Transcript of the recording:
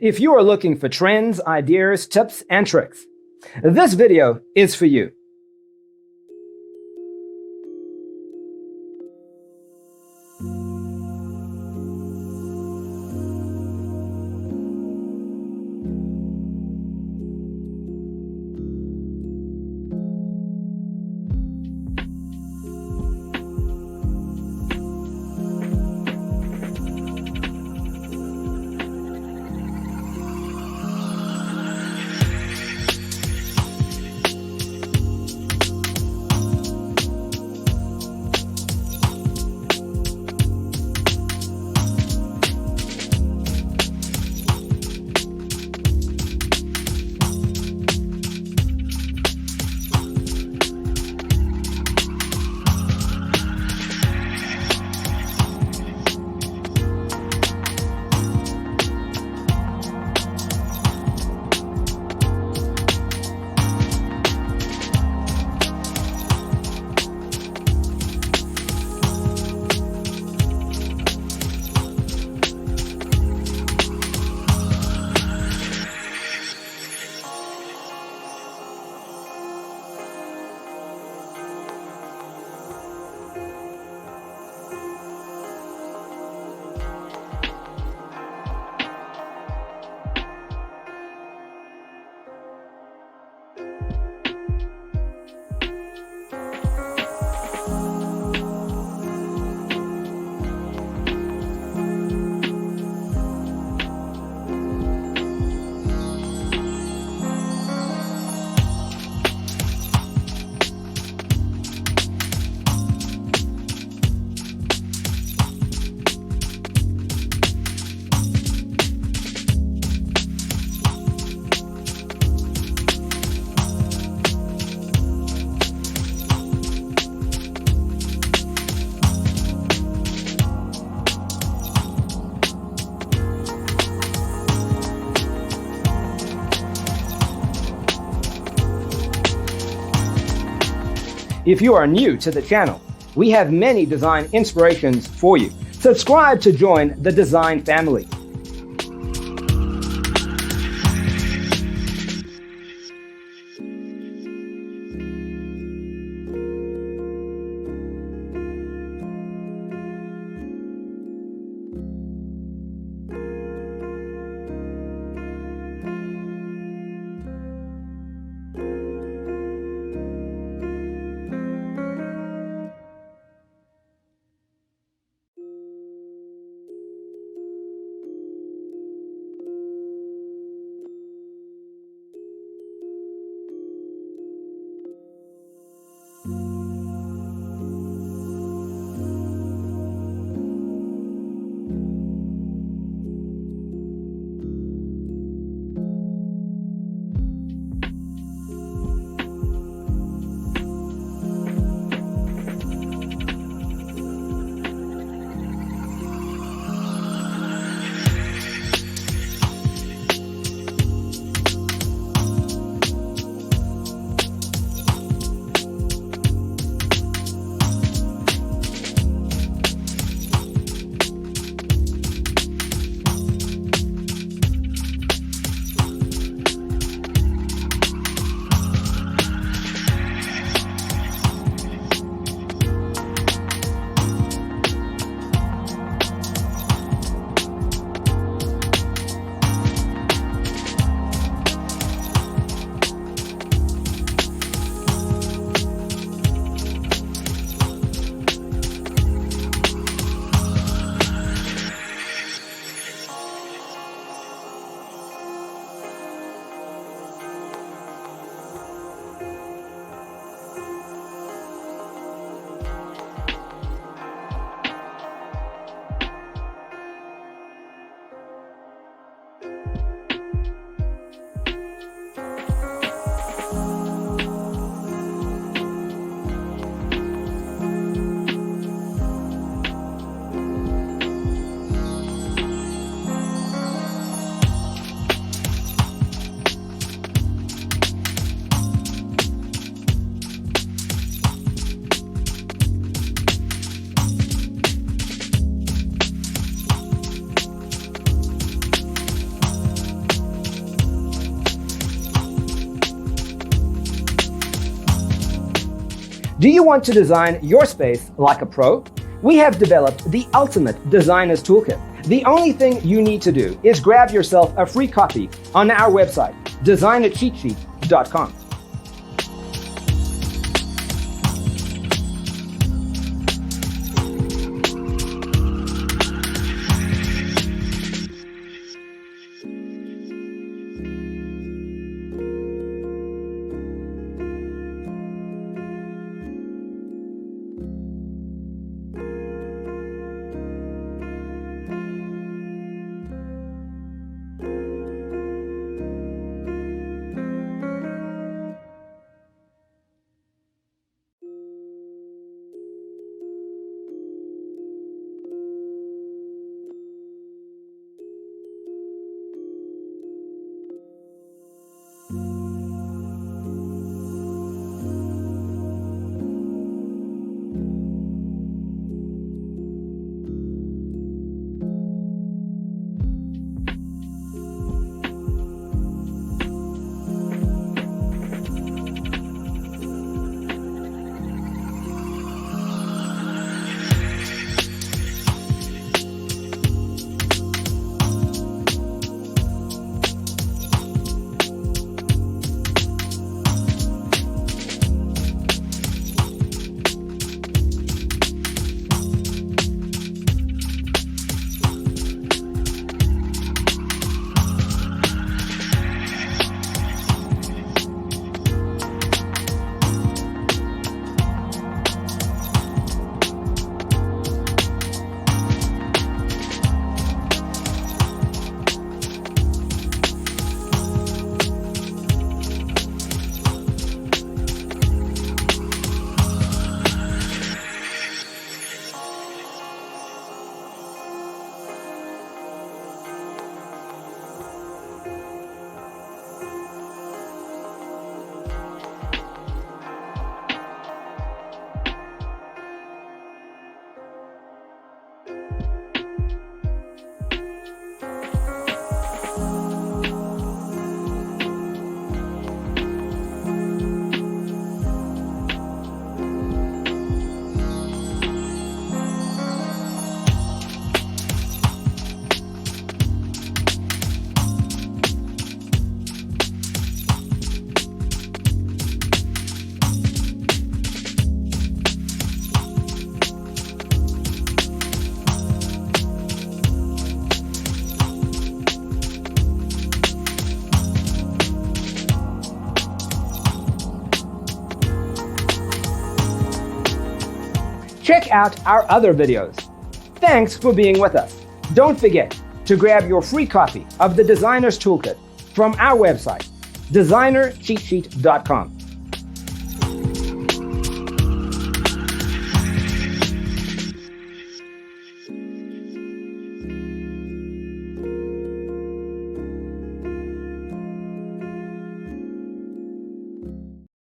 If you are looking for trends, ideas, tips, and tricks, this video is for you. If you are new to the channel, we have many design inspirations for you. Subscribe to join the design family. Do you want to design your space like a pro? We have developed the ultimate designer's toolkit. The only thing you need to do is grab yourself a free copy on our website, designercheatsheet.com. Check out our other videos. Thanks for being with us. Don't forget to grab your free copy of the Designer's Toolkit from our website, designercheatsheet.com.